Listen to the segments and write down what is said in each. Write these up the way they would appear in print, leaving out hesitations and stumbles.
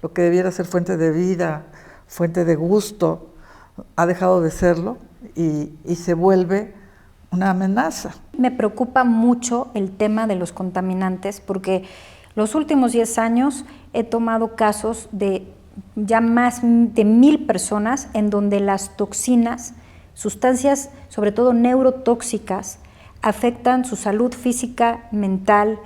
lo que debiera ser fuente de vida, fuente de gusto, ha dejado de serlo y se vuelve una amenaza. Me preocupa mucho el tema de los contaminantes porque los últimos 10 años he tomado casos de ya más de 1000 personas en donde las toxinas, sustancias sobre todo neurotóxicas, afectan su salud física, mental,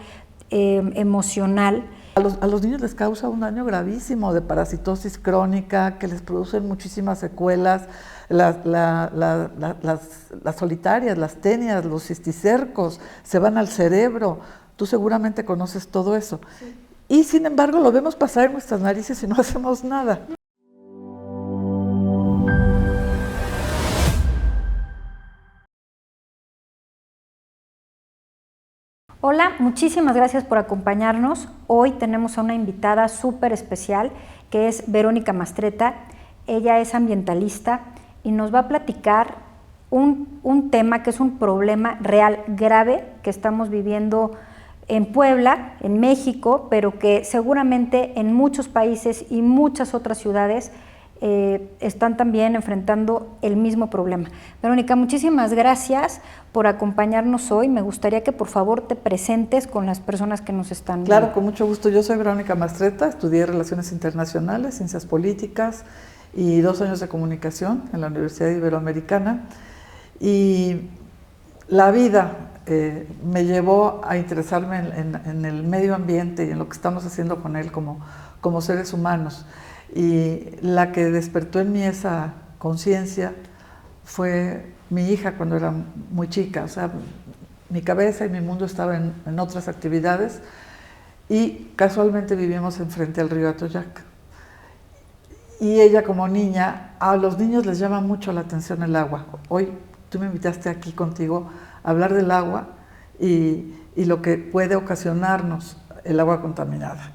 emocional. A los niños les causa un daño gravísimo de parasitosis crónica, que les producen muchísimas secuelas, las solitarias, las tenias, los cisticercos, se van al cerebro. Tú seguramente conoces todo eso. Sí. Y sin embargo lo vemos pasar en nuestras narices y no hacemos nada. Hola, muchísimas gracias por acompañarnos. Hoy tenemos a una invitada súper especial que es Verónica Mastretta. Ella es ambientalista y nos va a platicar un tema que es un problema real, grave, que estamos viviendo en Puebla, en México, pero que seguramente en muchos países y muchas otras ciudades están también enfrentando el mismo problema. Verónica, muchísimas gracias por acompañarnos hoy. Me gustaría que por favor te presentes con las personas que nos están viendo. Claro, con mucho gusto. Yo soy Verónica Mastretta, estudié Relaciones Internacionales, Ciencias Políticas y 2 años de Comunicación en la Universidad Iberoamericana. Y la vida me llevó a interesarme en el medio ambiente y en lo que estamos haciendo con él como seres humanos. Y la que despertó en mí esa conciencia fue mi hija cuando era muy chica. O sea, mi cabeza y mi mundo estaban en otras actividades y casualmente vivimos enfrente al río Atoyac. Y ella como niña, a los niños les llama mucho la atención el agua. Hoy tú me invitaste aquí contigo a hablar del agua y lo que puede ocasionarnos el agua contaminada.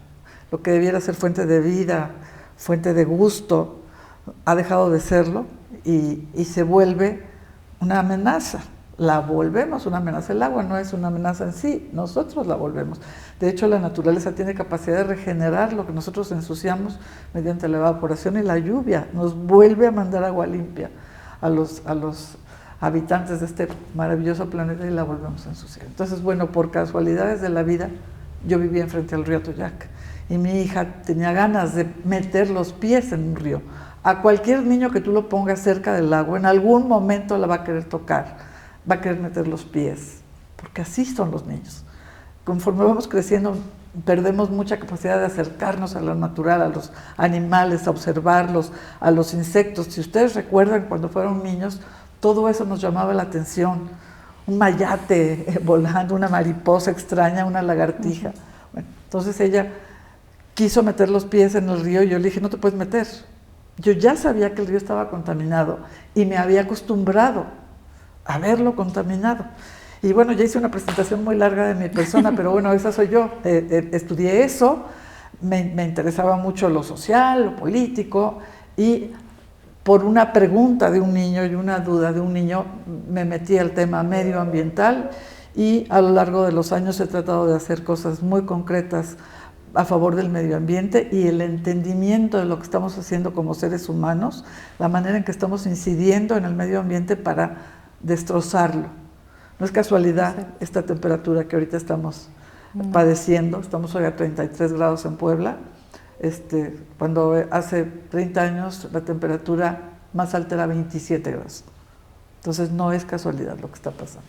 Lo que debiera ser fuente de vida, fuente de gusto, ha dejado de serlo y se vuelve una amenaza. La volvemos una amenaza. El agua no es una amenaza en sí, nosotros la volvemos. De hecho, la naturaleza tiene capacidad de regenerar lo que nosotros ensuciamos mediante la evaporación y la lluvia. Nos vuelve a mandar agua limpia a los habitantes de este maravilloso planeta y la volvemos a ensuciar. Entonces, bueno, por casualidades de la vida, yo vivía enfrente al río Atoyac. Y mi hija tenía ganas de meter los pies en un río. A cualquier niño que tú lo pongas cerca del agua, en algún momento la va a querer tocar, va a querer meter los pies, porque así son los niños. Conforme vamos creciendo, perdemos mucha capacidad de acercarnos a lo natural, a los animales, a observarlos, a los insectos. Si ustedes recuerdan, cuando fueron niños, todo eso nos llamaba la atención. Un mayate volando, una mariposa extraña, una lagartija. Bueno, entonces ella quiso meter los pies en el río y yo le dije, no te puedes meter. Yo ya sabía que el río estaba contaminado y me había acostumbrado a verlo contaminado. Y bueno, ya hice una presentación muy larga de mi persona, pero bueno, esa soy yo. Estudié eso, me interesaba mucho lo social, lo político, y por una pregunta de un niño y una duda de un niño me metí al tema medioambiental y a lo largo de los años he tratado de hacer cosas muy concretas a favor del medio ambiente y el entendimiento de lo que estamos haciendo como seres humanos, la manera en que estamos incidiendo en el medio ambiente para destrozarlo. No es casualidad esta temperatura que ahorita estamos padeciendo. Estamos hoy a 33 grados en Puebla, cuando hace 30 años la temperatura más alta era 27 grados. Entonces no es casualidad lo que está pasando.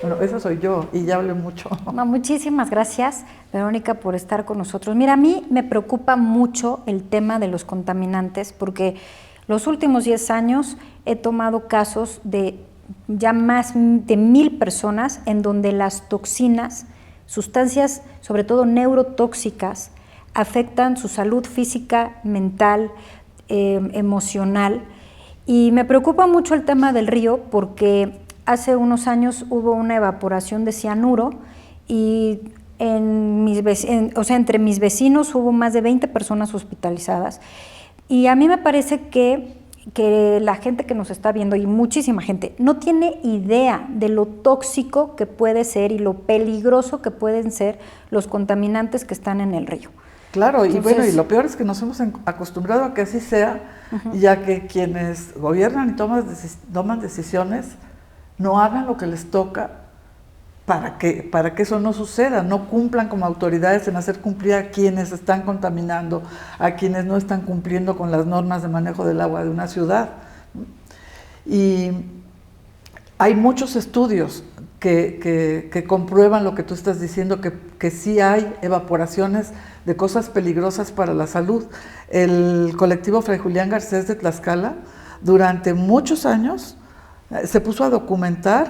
Bueno, esa soy yo y ya hablé mucho. Muchísimas gracias, Verónica, por estar con nosotros. Mira, a mí me preocupa mucho el tema de los contaminantes porque los últimos 10 años he tomado casos de ya más de 1000 personas en donde las toxinas, sustancias sobre todo neurotóxicas, afectan su salud física, mental, emocional. Y me preocupa mucho el tema del río porque hace unos años hubo una evaporación de cianuro y entre mis vecinos hubo más de 20 personas hospitalizadas. Y a mí me parece que la gente que nos está viendo, y muchísima gente, no tiene idea de lo tóxico que puede ser y lo peligroso que pueden ser los contaminantes que están en el río. Claro, Entonces, y bueno, y lo peor es que nos hemos acostumbrado a que así sea, ya que quienes gobiernan y toman decisiones no hagan lo que les toca para que eso no suceda, no cumplan como autoridades en hacer cumplir a quienes están contaminando, a quienes no están cumpliendo con las normas de manejo del agua de una ciudad. Y hay muchos estudios que comprueban lo que tú estás diciendo, que sí hay evaporaciones de cosas peligrosas para la salud. El colectivo Fray Julián Garcés de Tlaxcala, durante muchos años, se puso a documentar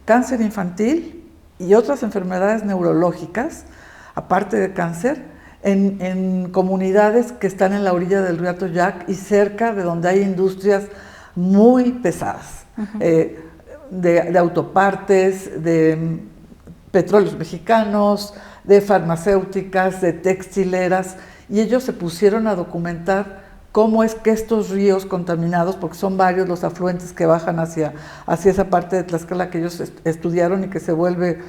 cáncer infantil y otras enfermedades neurológicas, aparte de cáncer, en comunidades que están en la orilla del río Atoyac y cerca de donde hay industrias muy pesadas, de autopartes, de petróleos mexicanos, de farmacéuticas, de textileras, y ellos se pusieron a documentar cómo es que estos ríos contaminados, porque son varios los afluentes que bajan hacia esa parte de Tlaxcala que ellos estudiaron y que se vuelve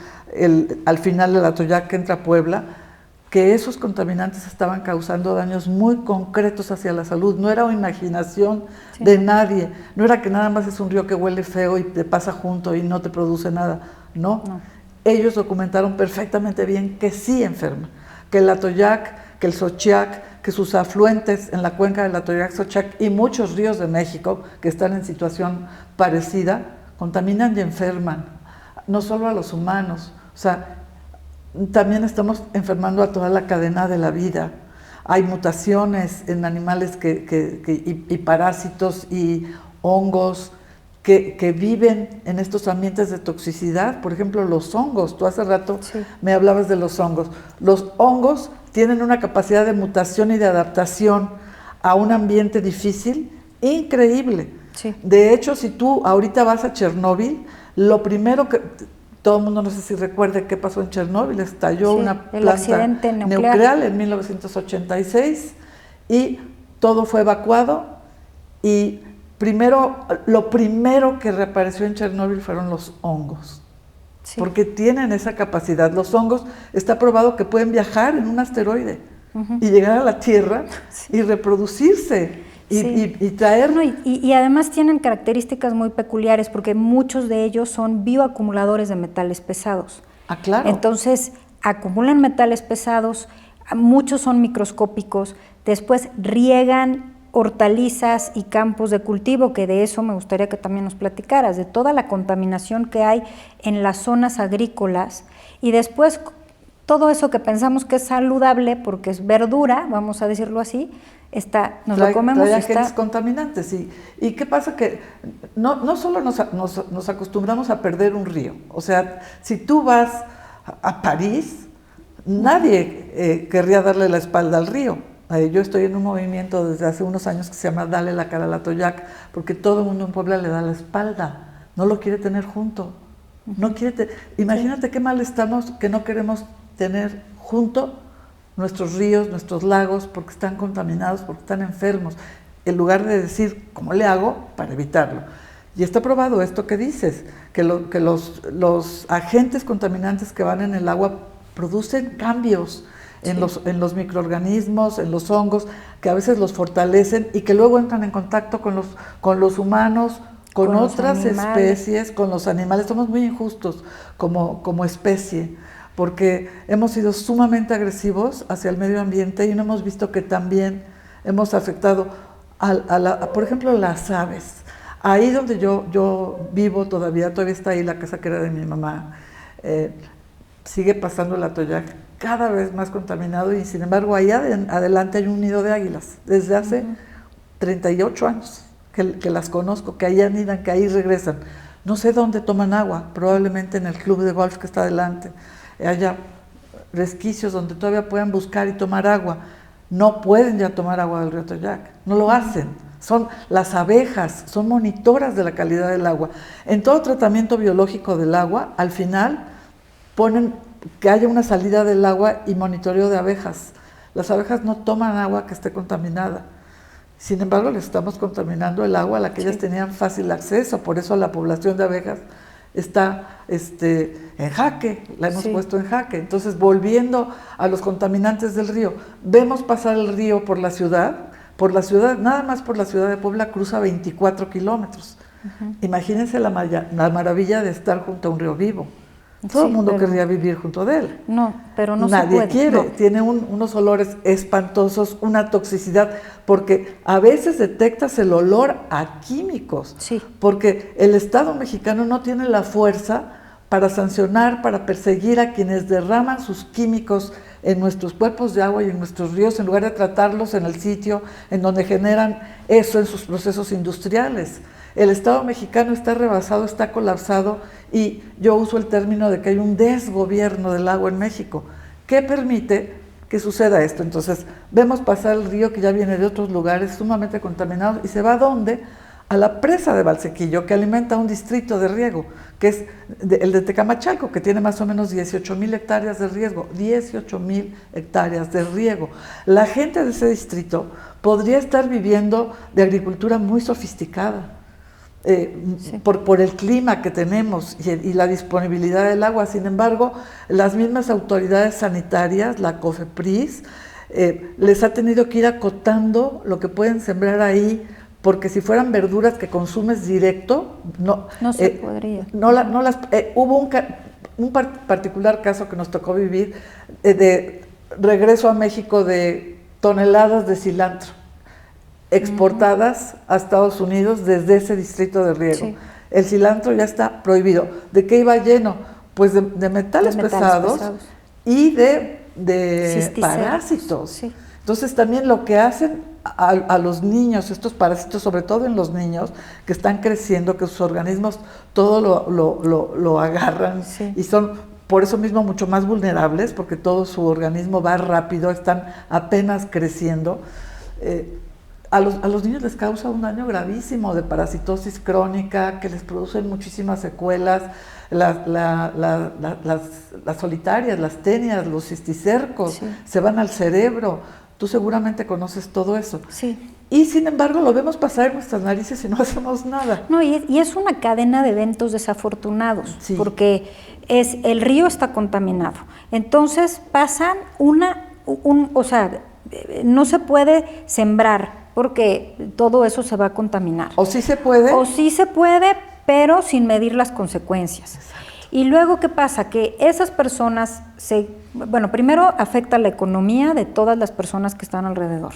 al final del Atoyac que entra a Puebla, que esos contaminantes estaban causando daños muy concretos hacia la salud. No era una imaginación de nadie, no era que nada más es un río que huele feo y te pasa junto y no te produce nada, no. Ellos documentaron perfectamente bien que sí enferma, que el Atoyac, que el Xochiac, que sus afluentes en la cuenca del Atoyac, Xochiac y muchos ríos de México que están en situación parecida, contaminan y enferman, no solo a los humanos, o sea, también estamos enfermando a toda la cadena de la vida. Hay mutaciones en animales y parásitos y hongos que viven en estos ambientes de toxicidad. Por ejemplo, los hongos. Tú hace rato me hablabas de los hongos. Los hongos tienen una capacidad de mutación y de adaptación a un ambiente difícil increíble. De hecho, si tú ahorita vas a Chernóbil, lo primero que... Todo el mundo no sé si recuerde qué pasó en Chernóbil, estalló una planta nuclear en 1986 y todo fue evacuado y lo primero que reapareció en Chernóbil fueron los hongos, porque tienen esa capacidad. Los hongos está probado que pueden viajar en un asteroide y llegar a la Tierra y reproducirse. Y traer... y además tienen características muy peculiares porque muchos de ellos son bioacumuladores de metales pesados. Claro. Entonces acumulan metales pesados, muchos son microscópicos, después riegan hortalizas y campos de cultivo, que de eso me gustaría que también nos platicaras, de toda la contaminación que hay en las zonas agrícolas, y después todo eso que pensamos que es saludable porque es verdura, vamos a decirlo así, lo comemos y está... contaminantes. ¿Y qué pasa? Que no solo nos acostumbramos a perder un río. O sea, si tú vas a París, nadie querría darle la espalda al río. Yo estoy en un movimiento desde hace unos años que se llama Dale la cara al Atoyac, porque todo el mundo en Puebla le da la espalda, no lo quiere tener junto. No quiere Imagínate qué mal estamos que no queremos tener junto nuestros ríos, nuestros lagos, porque están contaminados, porque están enfermos, en lugar de decir, ¿cómo le hago para evitarlo? Y está probado esto que dices, que los agentes contaminantes que van en el agua producen cambios en los microorganismos, en los hongos, que a veces los fortalecen y que luego entran en contacto con los humanos, con otras especies, con los animales. Somos muy injustos como especie, porque hemos sido sumamente agresivos hacia el medio ambiente y no hemos visto que también hemos afectado por ejemplo, las aves. Ahí donde yo vivo todavía está ahí la casa que era de mi mamá, sigue pasando el Atoyac cada vez más contaminado y sin embargo ahí adelante hay un nido de águilas, desde hace 38 años que las conozco, que ahí anidan, que ahí regresan. No sé dónde toman agua, probablemente en el club de golf que está adelante. Haya resquicios donde todavía puedan buscar y tomar agua. No pueden ya tomar agua del río Atoyac, no lo hacen. Las abejas son monitoras de la calidad del agua. En todo tratamiento biológico del agua, al final ponen que haya una salida del agua y monitoreo de abejas. Las abejas no toman agua que esté contaminada. Sin embargo, les estamos contaminando el agua a la que ellas tenían fácil acceso. Por eso la población de abejas está en jaque, la hemos puesto en jaque. Entonces, volviendo a los contaminantes del río, vemos pasar el río por la ciudad, nada más por la ciudad de Puebla cruza 24 kilómetros. Imagínense la maravilla de estar junto a un río vivo. Todo el mundo querría vivir junto de él. No, pero no Nadie se puede. quiere. No. Tiene unos olores espantosos, una toxicidad, porque a veces detectas el olor a químicos. Sí. Porque el Estado mexicano no tiene la fuerza para sancionar, para perseguir a quienes derraman sus químicos en nuestros cuerpos de agua y en nuestros ríos, en lugar de tratarlos en el sitio en donde generan eso en sus procesos industriales. El Estado mexicano está rebasado, está colapsado, y yo uso el término de que hay un desgobierno del agua en México, que permite que suceda esto. Entonces, vemos pasar el río que ya viene de otros lugares sumamente contaminados, y se va ¿a dónde? A la presa de Valsequillo, que alimenta un distrito de riego, que es el de Tecamachalco, que tiene más o menos 18,000 hectáreas de riego, 18,000 hectáreas de riego. La gente de ese distrito podría estar viviendo de agricultura muy sofisticada, por el clima que tenemos y la disponibilidad del agua. Sin embargo, las mismas autoridades sanitarias, la COFEPRIS, les ha tenido que ir acotando lo que pueden sembrar ahí, porque si fueran verduras que consumes directo, no se podría. Hubo un particular caso que nos tocó vivir, de regreso a México de toneladas de cilantro exportadas a Estados Unidos desde ese distrito de riego. Sí. El cilantro ya está prohibido. ¿De qué iba lleno? Pues de metales pesados y de parásitos. Sí. Entonces, también lo que hacen a los niños, estos parásitos, sobre todo en los niños que están creciendo, que sus organismos todo lo agarran, y son por eso mismo mucho más vulnerables, porque todo su organismo va rápido, están apenas creciendo. A los niños les causa un daño gravísimo de parasitosis crónica, que les producen muchísimas secuelas, las solitarias, las tenias, los cisticercos, se van al cerebro. Tú seguramente conoces todo eso. Sí. Y sin embargo lo vemos pasar en nuestras narices y no hacemos nada. No, y es una cadena de eventos desafortunados, porque el río está contaminado. Entonces pasan o sea, no se puede sembrar, porque todo eso se va a contaminar. ¿O sí se puede? O sí se puede, pero sin medir las consecuencias. Exacto. Y luego, ¿qué pasa? Que esas personas primero afecta la economía de todas las personas que están alrededor.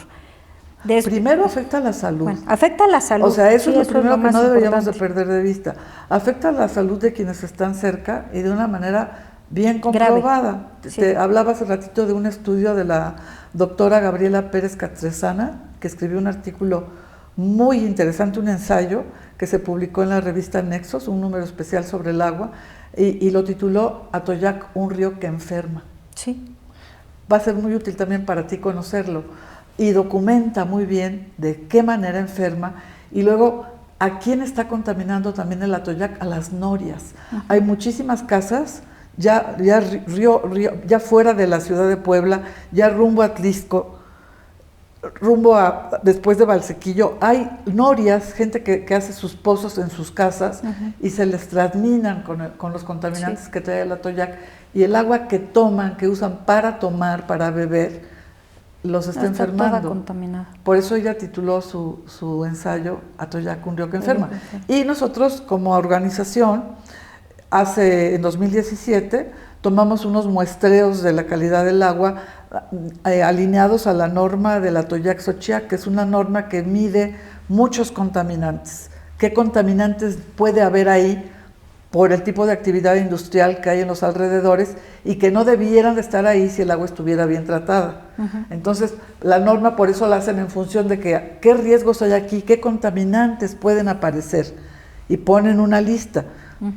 Primero afecta la salud. Bueno, afecta la salud. O sea, eso es lo primero que no deberíamos de perder de vista. Afecta la salud de quienes están cerca y de una manera bien comprobada. Te hablaba hace ratito de un estudio de la doctora Gabriela Pérez Catresana, que escribió un artículo muy interesante, un ensayo que se publicó en la revista Nexos, un número especial sobre el agua, y lo tituló Atoyac, un río que enferma. Sí. Va a ser muy útil también para ti conocerlo, y documenta muy bien de qué manera enferma, y luego a quién está contaminando también el Atoyac, a las norias. Hay muchísimas casas ya fuera de la ciudad de Puebla, ya rumbo a Atlixco, después de Valsequillo, hay norias, gente que hace sus pozos en sus casas, y se les transminan con los contaminantes que trae el Atoyac, y el agua que toman, que usan para tomar, para beber, los está enfermando. Toda contaminada. Por eso ella tituló su ensayo Atoyac, un río que enferma. Y nosotros, como organización, en 2017 tomamos unos muestreos de la calidad del agua alineados a la norma del Atoyac-Xochiac, que es una norma que mide muchos contaminantes. ¿Qué contaminantes puede haber ahí por el tipo de actividad industrial que hay en los alrededores y que no debieran de estar ahí si el agua estuviera bien tratada? Entonces, la norma por eso la hacen en función de qué riesgos hay aquí, qué contaminantes pueden aparecer, y ponen una lista.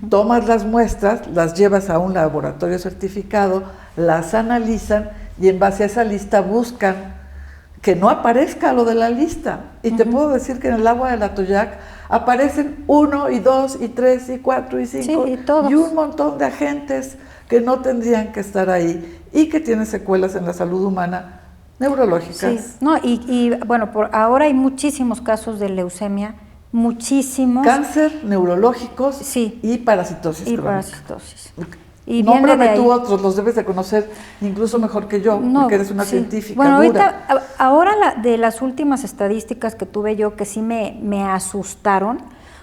Tomas las muestras, las llevas a un laboratorio certificado, las analizan, y en base a esa lista buscan que no aparezca lo de la lista. Y te puedo decir que en el agua del Atoyac aparecen 1, y 2, y 3, y 4, y 5, y un montón de agentes que no tendrían que estar ahí y que tienen secuelas en la salud humana neurológicas. Sí, no, y bueno, ahora hay muchísimos casos de leucemia muchísimos. Cáncer, neurológicos sí, y parasitosis y crónica. Parasitosis. Y nómbrame tú otros, los debes de conocer incluso mejor que yo, porque eres una científica. Bueno, dura. ahora de las últimas estadísticas que tuve yo que sí me asustaron,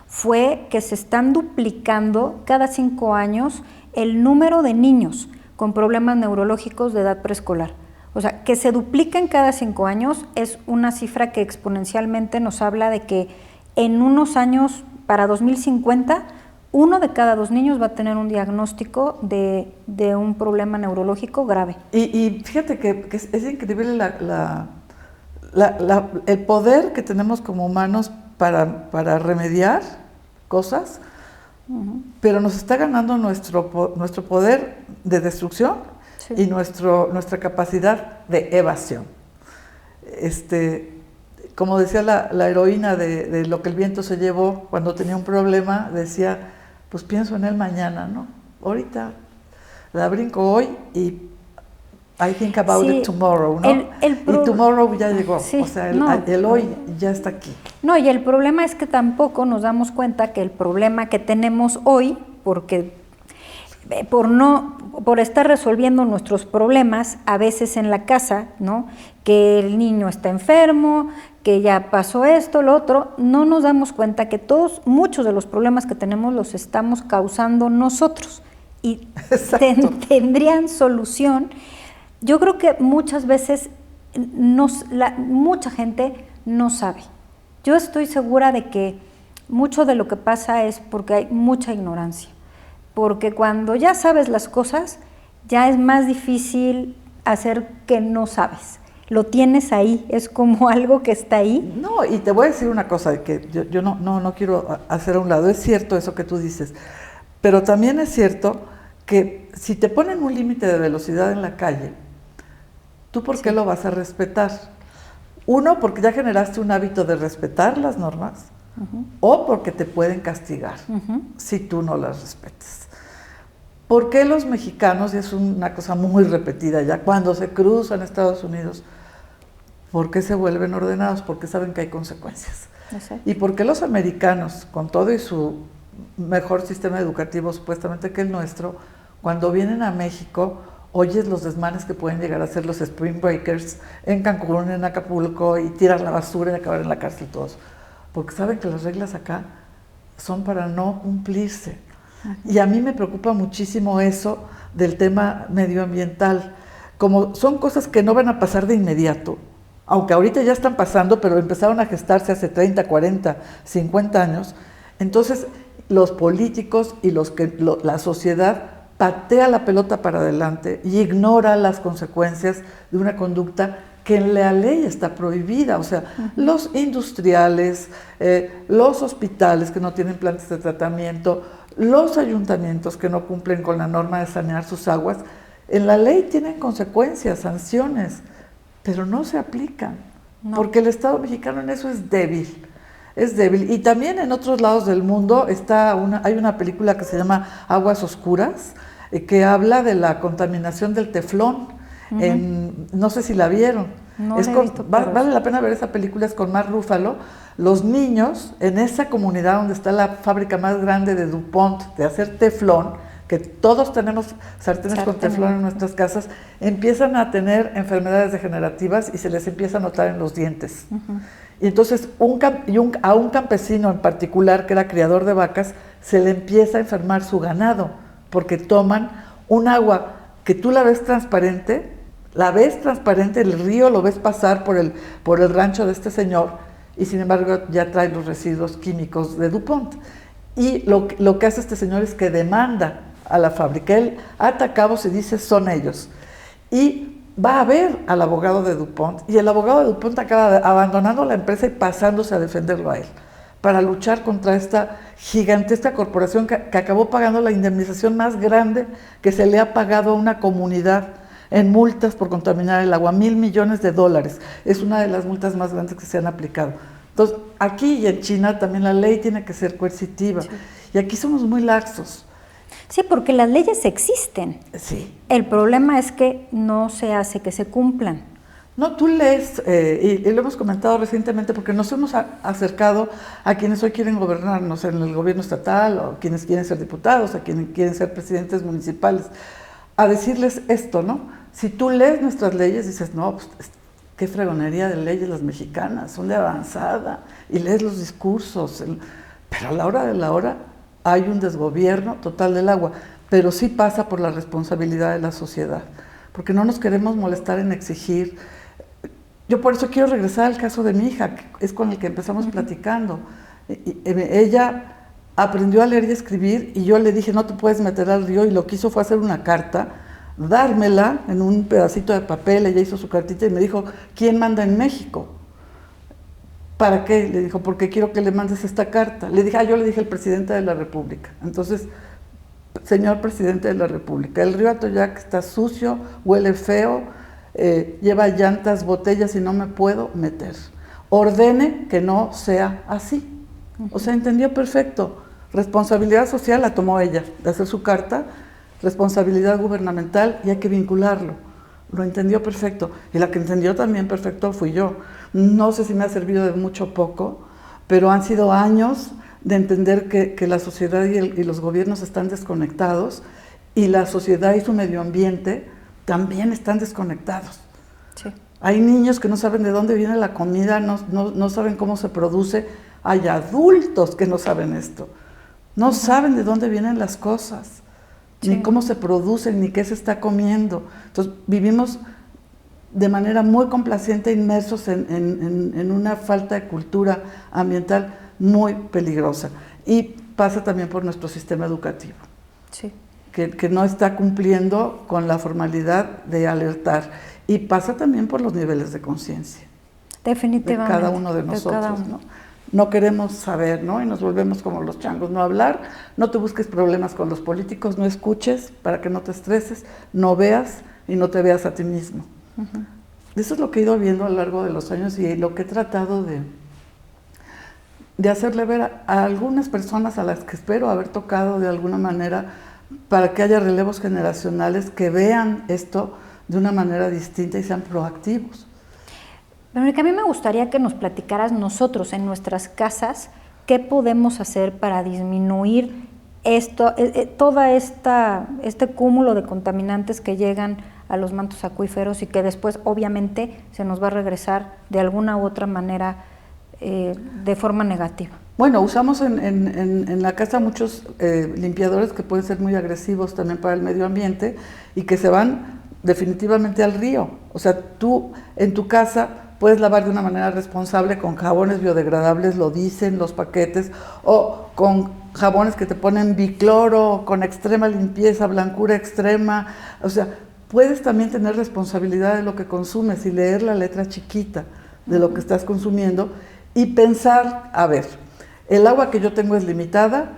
fue que se están duplicando cada 5 años el número de niños con problemas neurológicos de edad preescolar. O sea, que se dupliquen cada 5 años es una cifra que exponencialmente nos habla de que en unos años, para 2050, 1 de cada 2 niños va a tener un diagnóstico de un problema neurológico grave. Y fíjate que es increíble el poder que tenemos como humanos para remediar cosas, pero nos está ganando nuestro poder de destrucción y nuestra capacidad de evasión. Como decía la heroína de Lo que el viento se llevó, cuando tenía un problema, decía, pues pienso en él mañana, ¿no? Ahorita la brinco hoy y I think about it tomorrow, ¿no? Y tomorrow ya llegó, o sea, el hoy ya está aquí. No, y el problema es que tampoco nos damos cuenta que el problema que tenemos hoy, porque por estar resolviendo nuestros problemas, a veces en la casa, ¿no? Que el niño está enfermo, que ya pasó esto, lo otro, no nos damos cuenta que muchos de los problemas que tenemos los estamos causando nosotros y tendrían solución. Yo creo que muchas veces mucha gente no sabe. Yo estoy segura de que mucho de lo que pasa es porque hay mucha ignorancia. Porque cuando ya sabes las cosas, ya es más difícil hacer que no sabes. Lo tienes ahí, es como algo que está ahí. No, y te voy a decir una cosa que yo no quiero hacer a un lado. Es cierto eso que tú dices, pero también es cierto que si te ponen un límite de velocidad en la calle, ¿tú por qué lo vas a respetar? Uno, porque ya generaste un hábito de respetar las normas, o porque te pueden castigar si tú no las respetas. ¿Por qué los mexicanos, y es una cosa muy repetida ya, cuando se cruzan a Estados Unidos, por qué se vuelven ordenados? Porque saben que hay consecuencias. ¿Y por qué los americanos, con todo y su mejor sistema educativo supuestamente que el nuestro, cuando vienen a México, oyes los desmanes que pueden llegar a ser los Spring Breakers en Cancún, en Acapulco, y tirar la basura y acabar en la cárcel todos? Porque saben que las reglas acá son para no cumplirse. Y a mí me preocupa muchísimo eso del tema medioambiental. Como son cosas que no van a pasar de inmediato, aunque ahorita ya están pasando, pero empezaron a gestarse hace 30, 40, 50 años, entonces los políticos y la sociedad patea la pelota para adelante y ignora las consecuencias de una conducta que en la ley está prohibida. O sea, los industriales, los hospitales que no tienen plantas de tratamiento, los ayuntamientos que no cumplen con la norma de sanear sus aguas, en la ley tienen consecuencias, sanciones, pero no se aplican, porque el Estado mexicano en eso es débil. Es débil. Y también en otros lados del mundo hay una película que se llama Aguas Oscuras, que habla de la contaminación del teflón. No sé si la vieron. No la he visto, vale la pena ver esa película, es con Mark Ruffalo. Los niños en esa comunidad donde está la fábrica más grande de DuPont de hacer teflón, que todos tenemos sartenes con teflón en nuestras casas, empiezan a tener enfermedades degenerativas y se les empieza a notar en los dientes. Y entonces a un campesino en particular, que era criador de vacas, se le empieza a enfermar su ganado, porque toman un agua que tú la ves transparente, el río lo ves pasar por el rancho de este señor, y sin embargo ya trae los residuos químicos de DuPont. Y lo que hace este señor es que demanda a la fábrica. Él ata cabos y dice, son ellos. Y va a ver al abogado de DuPont, y el abogado de DuPont acaba abandonando la empresa y pasándose a defenderlo a él, para luchar contra esta gigantesca corporación que acabó pagando la indemnización más grande que se le ha pagado a una comunidad en multas por contaminar el agua, $1,000 millones. Es una de las multas más grandes que se han aplicado. Entonces, aquí y en China también la ley tiene que ser coercitiva. Sí. Y aquí somos muy laxos. Sí, porque las leyes existen. Sí. El problema es que no se hace que se cumplan. No, tú lees, y lo hemos comentado recientemente, porque nos hemos acercado a quienes hoy quieren gobernarnos en el gobierno estatal, o quienes quieren ser diputados, a quienes quieren ser presidentes municipales, a decirles esto, ¿no? Si tú lees nuestras leyes, dices, no, pues, qué fregonería de leyes las mexicanas, son de avanzada, y lees los discursos, pero a la hora de la hora hay un desgobierno total del agua, pero sí pasa por la responsabilidad de la sociedad, porque no nos queremos molestar en exigir. Yo por eso quiero regresar al caso de mi hija, que es con el que empezamos platicando. Ella aprendió a leer y escribir y yo le dije, no te puedes meter al río, y lo que hizo fue hacer una carta, dármela en un pedacito de papel. Ella hizo su cartita y me dijo, ¿quién manda en México? ¿Para qué? Le dijo, porque quiero que le mandes esta carta. Le dije, yo le dije al presidente de la República. Entonces, señor presidente de la República, el río Atoyac está sucio, huele feo, lleva llantas, botellas y no me puedo meter. Ordene que no sea así. O sea, entendió perfecto. Responsabilidad social la tomó ella, de hacer su carta, responsabilidad gubernamental, y hay que vincularlo. Lo entendió perfecto. Y la que entendió también perfecto fui yo. No sé si me ha servido de mucho o poco, pero han sido años de entender que la sociedad y los gobiernos están desconectados, y la sociedad y su medio ambiente también están desconectados. Sí. Hay niños que no saben de dónde viene la comida, no saben cómo se produce. Hay adultos que no saben esto. No saben de dónde vienen las cosas, ni cómo se producen, ni qué se está comiendo. Entonces vivimos de manera muy complaciente, inmersos en una falta de cultura ambiental muy peligrosa. Y pasa también por nuestro sistema educativo. Sí. Que no está cumpliendo con la formalidad de alertar. Y pasa también por los niveles de conciencia. Definitivamente. De cada uno de nosotros, ¿no? No queremos saber, ¿no? Y nos volvemos como los changos, no hablar, no te busques problemas con los políticos, no escuches para que no te estreses, no veas y no te veas a ti mismo. Eso es lo que he ido viendo a lo largo de los años, y lo que he tratado de hacerle ver a algunas personas a las que espero haber tocado de alguna manera, para que haya relevos generacionales que vean esto de una manera distinta y sean proactivos. Verónica, a mí me gustaría que nos platicaras nosotros en nuestras casas qué podemos hacer para disminuir esto, este cúmulo de contaminantes que llegan a los mantos acuíferos y que después obviamente se nos va a regresar de alguna u otra manera de forma negativa. Bueno, usamos en la casa muchos limpiadores que pueden ser muy agresivos también para el medio ambiente y que se van definitivamente al río. O sea, tú en tu casa puedes lavar de una manera responsable con jabones biodegradables, lo dicen los paquetes, o con jabones que te ponen bicloro, con extrema limpieza, blancura extrema. O sea, puedes también tener responsabilidad de lo que consumes y leer la letra chiquita de lo que estás consumiendo y pensar, a ver, el agua que yo tengo es limitada,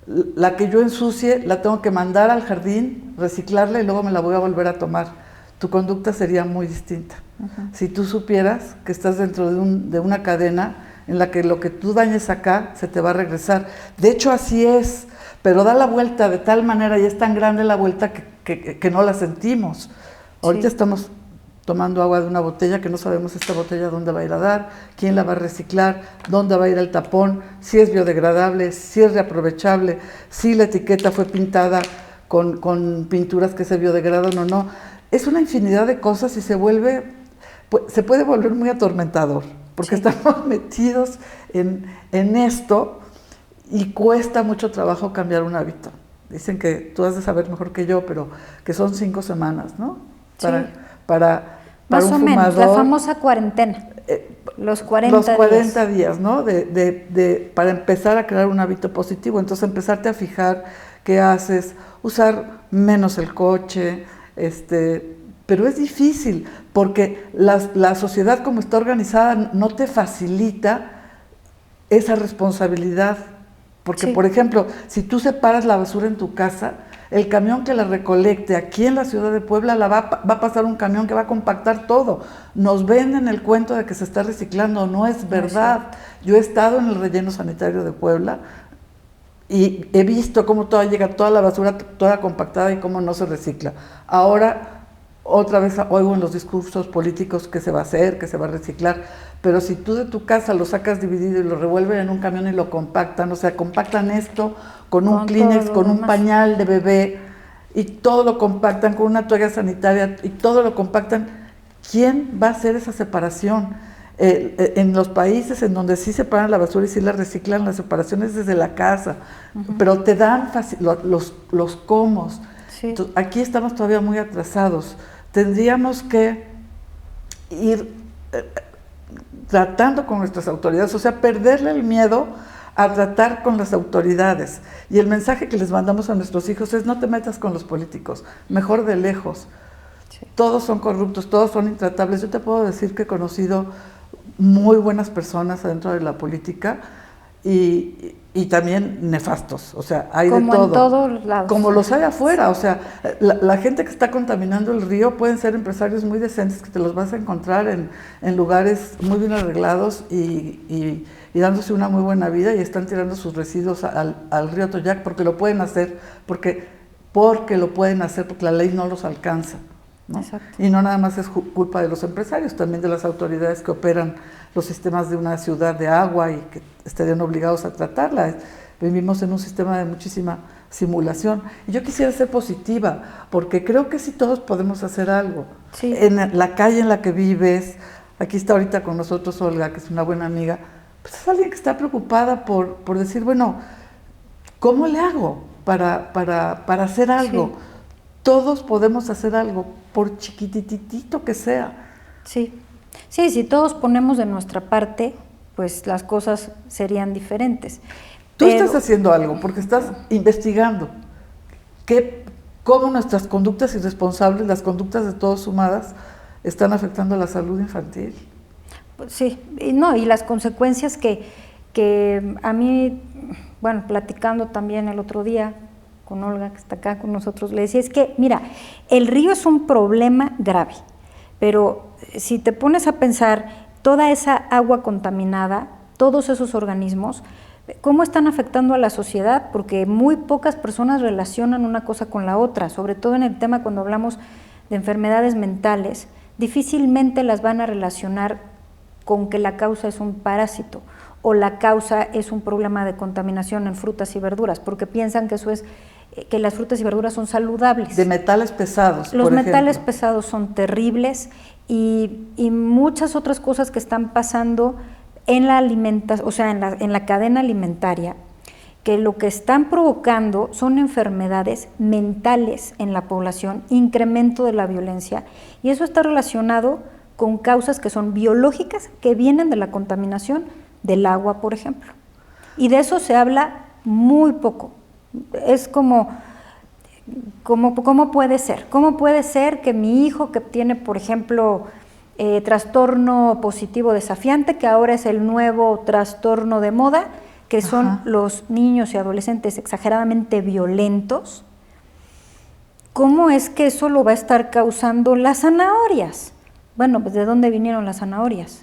la que yo ensucie la tengo que mandar al jardín, reciclarla y luego me la voy a volver a tomar. Tu conducta sería muy distinta. Si tú supieras que estás dentro de una cadena en la que lo que tú dañes acá se te va a regresar. De hecho, así es, pero da la vuelta de tal manera y es tan grande la vuelta que no la sentimos. Ahorita estamos tomando agua de una botella que no sabemos esta botella dónde va a ir a dar, quién la va a reciclar, dónde va a ir el tapón, si es biodegradable, si es reaprovechable, si la etiqueta fue pintada con pinturas que se biodegradan o no. Es una infinidad de cosas y se puede volver muy atormentador, porque estamos metidos en esto y cuesta mucho trabajo cambiar un hábito. Dicen que tú has de saber mejor que yo, pero que son 5 semanas, ¿no? Para más un o menos, fumador, la famosa cuarentena, los 40 los 40 días, ¿no? Para empezar a crear un hábito positivo. Entonces empezarte a fijar qué haces, usar menos el coche, pero es difícil porque la sociedad como está organizada no te facilita esa responsabilidad. Porque, por ejemplo, si tú separas la basura en tu casa, el camión que la recolecte aquí en la ciudad de Puebla va a pasar un camión que va a compactar todo. Nos venden el cuento de que se está reciclando, no es verdad. Yo he estado en el relleno sanitario de Puebla y he visto cómo llega toda la basura toda compactada y cómo no se recicla. Ahora, otra vez oigo en los discursos políticos que se va a hacer, que se va a reciclar, pero si tú de tu casa lo sacas dividido y lo revuelven en un camión y lo compactan, o sea, compactan esto con un Kleenex, con un pañal de bebé, y todo lo compactan con una toalla sanitaria, y todo lo compactan, ¿quién va a hacer esa separación? En los países en donde sí separan la basura y sí la reciclan, la separación es desde la casa, pero te dan los comos. Sí. Entonces, aquí estamos todavía muy atrasados. Tendríamos que ir tratando con nuestras autoridades, o sea, perderle el miedo a tratar con las autoridades. Y el mensaje que les mandamos a nuestros hijos es: no te metas con los políticos, mejor de lejos. Sí. Todos son corruptos, todos son intratables. Yo te puedo decir que he conocido muy buenas personas adentro de la política y también nefastos, o sea, hay como de todo. En todos lados. Como los hay afuera, o sea, la gente que está contaminando el río pueden ser empresarios muy decentes que te los vas a encontrar en lugares muy bien arreglados y dándose una muy buena vida, y están tirando sus residuos al río Toyac porque lo pueden hacer, porque lo pueden hacer, porque la ley no los alcanza, ¿no? Y no nada más es culpa de los empresarios, también de las autoridades que operan los sistemas de una ciudad de agua y que estarían obligados a tratarla. Vivimos en un sistema de muchísima simulación. Y yo quisiera ser positiva, porque creo que sí todos podemos hacer algo. Sí. En la calle en la que vives, aquí está ahorita con nosotros Olga, que es una buena amiga, pues es alguien que está preocupada por decir, bueno, ¿cómo le hago para hacer algo? Sí. Todos podemos hacer algo, por chiquititito que sea. Sí, sí, si todos ponemos de nuestra parte, pues las cosas serían diferentes. Tú estás haciendo algo, porque estás investigando cómo nuestras conductas irresponsables, las conductas de todos sumadas, están afectando a la salud infantil. Sí, y las consecuencias que a mí, bueno, platicando también el otro día con Olga, que está acá con nosotros, le decía, es que, mira, el río es un problema grave, pero si te pones a pensar, toda esa agua contaminada, todos esos organismos, ¿cómo están afectando a la sociedad? Porque muy pocas personas relacionan una cosa con la otra, sobre todo en el tema cuando hablamos de enfermedades mentales, difícilmente las van a relacionar con que la causa es un parásito o la causa es un problema de contaminación en frutas y verduras, porque piensan que eso es que las frutas y verduras son saludables. De metales pesados, Los metales pesados son terribles y muchas otras cosas que están pasando en la alimentación, o sea, en la cadena alimentaria, que lo que están provocando son enfermedades mentales en la población, incremento de la violencia, y eso está relacionado con causas que son biológicas, que vienen de la contaminación del agua, por ejemplo. Y de eso se habla muy poco. Es ¿cómo puede ser? ¿Cómo puede ser que mi hijo que tiene, por ejemplo, trastorno positivo desafiante, que ahora es el nuevo trastorno de moda, que son los niños y adolescentes exageradamente violentos, ¿cómo es que eso lo va a estar causando las zanahorias? Bueno, pues ¿de dónde vinieron las zanahorias?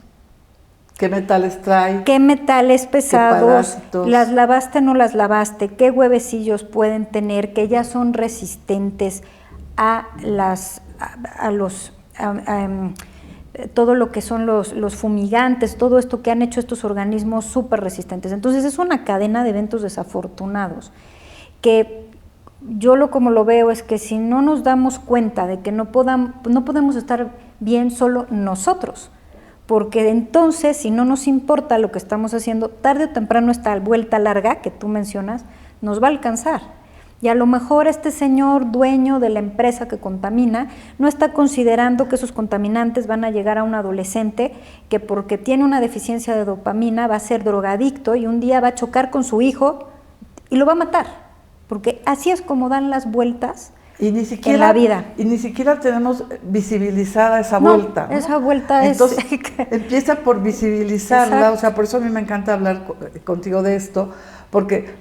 ¿Qué metales trae? ¿Qué metales pesados? ¿Las lavaste o no las lavaste? ¿Qué huevecillos pueden tener que ya son resistentes a todo lo que son los fumigantes, todo esto que han hecho estos organismos súper resistentes? Entonces es una cadena de eventos desafortunados que yo como lo veo es que si no nos damos cuenta de que no podemos estar bien solo nosotros, porque entonces si no nos importa lo que estamos haciendo, tarde o temprano esta vuelta larga que tú mencionas nos va a alcanzar. Y a lo mejor este señor dueño de la empresa que contamina no está considerando que esos contaminantes van a llegar a un adolescente que porque tiene una deficiencia de dopamina va a ser drogadicto y un día va a chocar con su hijo y lo va a matar, porque así es como dan las vueltas en la vida. Y ni siquiera tenemos visibilizada esa vuelta, ¿no? Esa vuelta entonces, empieza por visibilizarla. Exacto. O sea, por eso a mí me encanta hablar contigo de esto, porque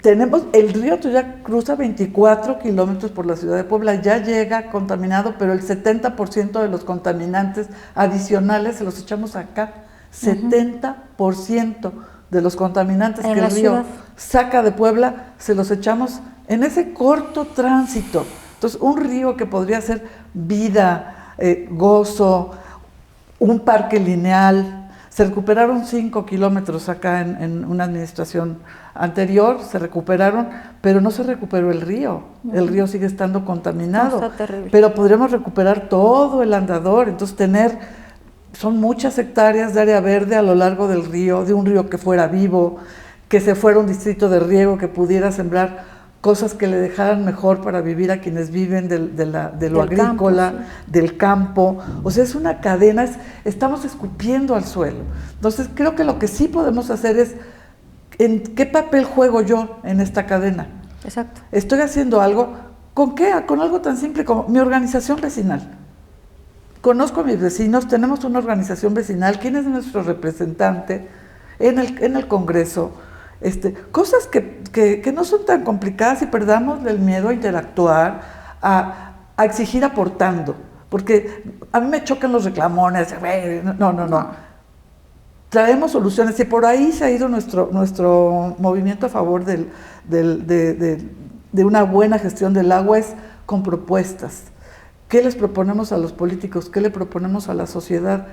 tenemos, el río Toyac cruza 24 kilómetros por la ciudad de Puebla, ya llega contaminado, pero el 70% de los contaminantes adicionales se los echamos acá. 70% de los contaminantes que el río saca de Puebla se los echamos en ese corto tránsito. Entonces, un río que podría ser vida, gozo, un parque lineal. Se recuperaron 5 kilómetros acá en una administración anterior, se recuperaron, pero no se recuperó el río. El río sigue estando contaminado. Está terrible. Pero podríamos recuperar todo el andador, entonces son muchas hectáreas de área verde a lo largo del río, de un río que fuera vivo, que se fuera un distrito de riego, que pudiera sembrar cosas que le dejaran mejor para vivir a quienes viven de lo agrícola, campo, sí. del campo. O sea, es una cadena, estamos escupiendo al suelo. Entonces, creo que lo que sí podemos hacer es, ¿en qué papel juego yo en esta cadena? Exacto. Estoy haciendo algo, ¿con qué? Con algo tan simple como mi organización vecinal. Conozco a mis vecinos, tenemos una organización vecinal, ¿quién es nuestro representante en el Congreso? Cosas que no son tan complicadas y perdamos el miedo a interactuar, a exigir aportando, porque a mí me chocan los reclamones, no. Traemos soluciones y por ahí se ha ido nuestro movimiento a favor de una buena gestión del agua, es con propuestas. ¿Qué les proponemos a los políticos? ¿Qué le proponemos a la sociedad?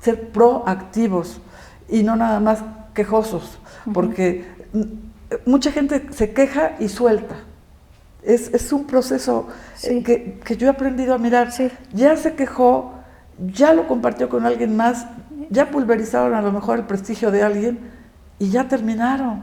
Ser proactivos y no nada más quejosos, porque mucha gente se queja y suelta. Es un proceso sí. que yo he aprendido a mirar. Sí. Ya se quejó, ya lo compartió con alguien más, ya pulverizaron a lo mejor el prestigio de alguien y ya terminaron,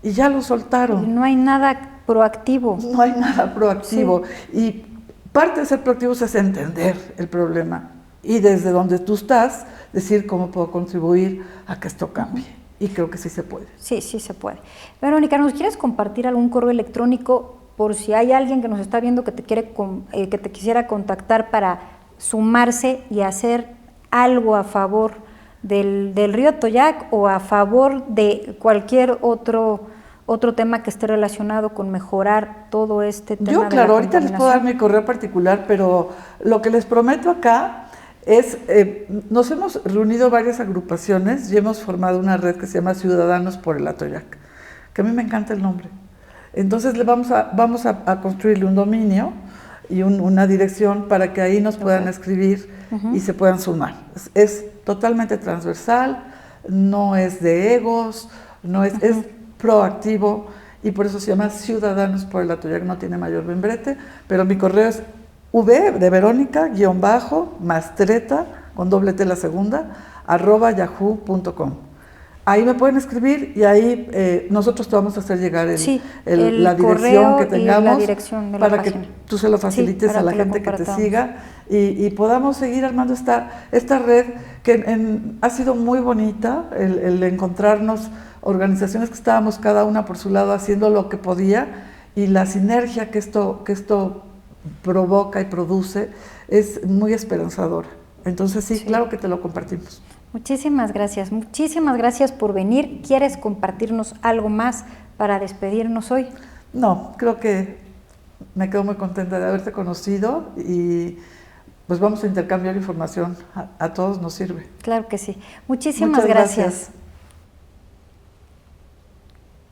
y ya lo soltaron. Y no hay nada proactivo. No hay nada proactivo. Sí. Y parte de ser proactivos es entender el problema y desde donde tú estás, decir cómo puedo contribuir a que esto cambie. Y creo que sí se puede. Sí, sí se puede. Verónica, ¿nos quieres compartir algún correo electrónico por si hay alguien que nos está viendo que te quisiera contactar para sumarse y hacer algo a favor del río Atoyac o a favor de cualquier otro tema que esté relacionado con mejorar todo este tema? Yo, claro, ahorita les puedo dar mi correo particular, pero lo que les prometo acá es, nos hemos reunido varias agrupaciones y hemos formado una red que se llama Ciudadanos por el Atoyac, que a mí me encanta el nombre. Entonces vamos a construirle un dominio y una dirección para que ahí nos puedan escribir y se puedan sumar. Es totalmente transversal, no es de egos, es proactivo y por eso se llama Ciudadanos por el Atoyac, no tiene mayor membrete, pero mi correo es v de Verónica, _mastreta, con doble T la segunda, @yahoo.com. Ahí me pueden escribir y ahí nosotros te vamos a hacer llegar la dirección que tengamos, dirección de para la que página. tú se lo facilites a la gente que te siga y podamos seguir armando esta red que ha sido muy bonita, el encontrarnos organizaciones que estábamos cada una por su lado haciendo lo que podía, y la sinergia que esto provoca y produce es muy esperanzadora. Entonces sí, claro que te lo compartimos. Muchísimas gracias por venir. ¿Quieres compartirnos algo más para despedirnos hoy? No, creo que me quedo muy contenta de haberte conocido y pues vamos a intercambiar información, a todos nos sirve. Claro que sí. Muchísimas gracias.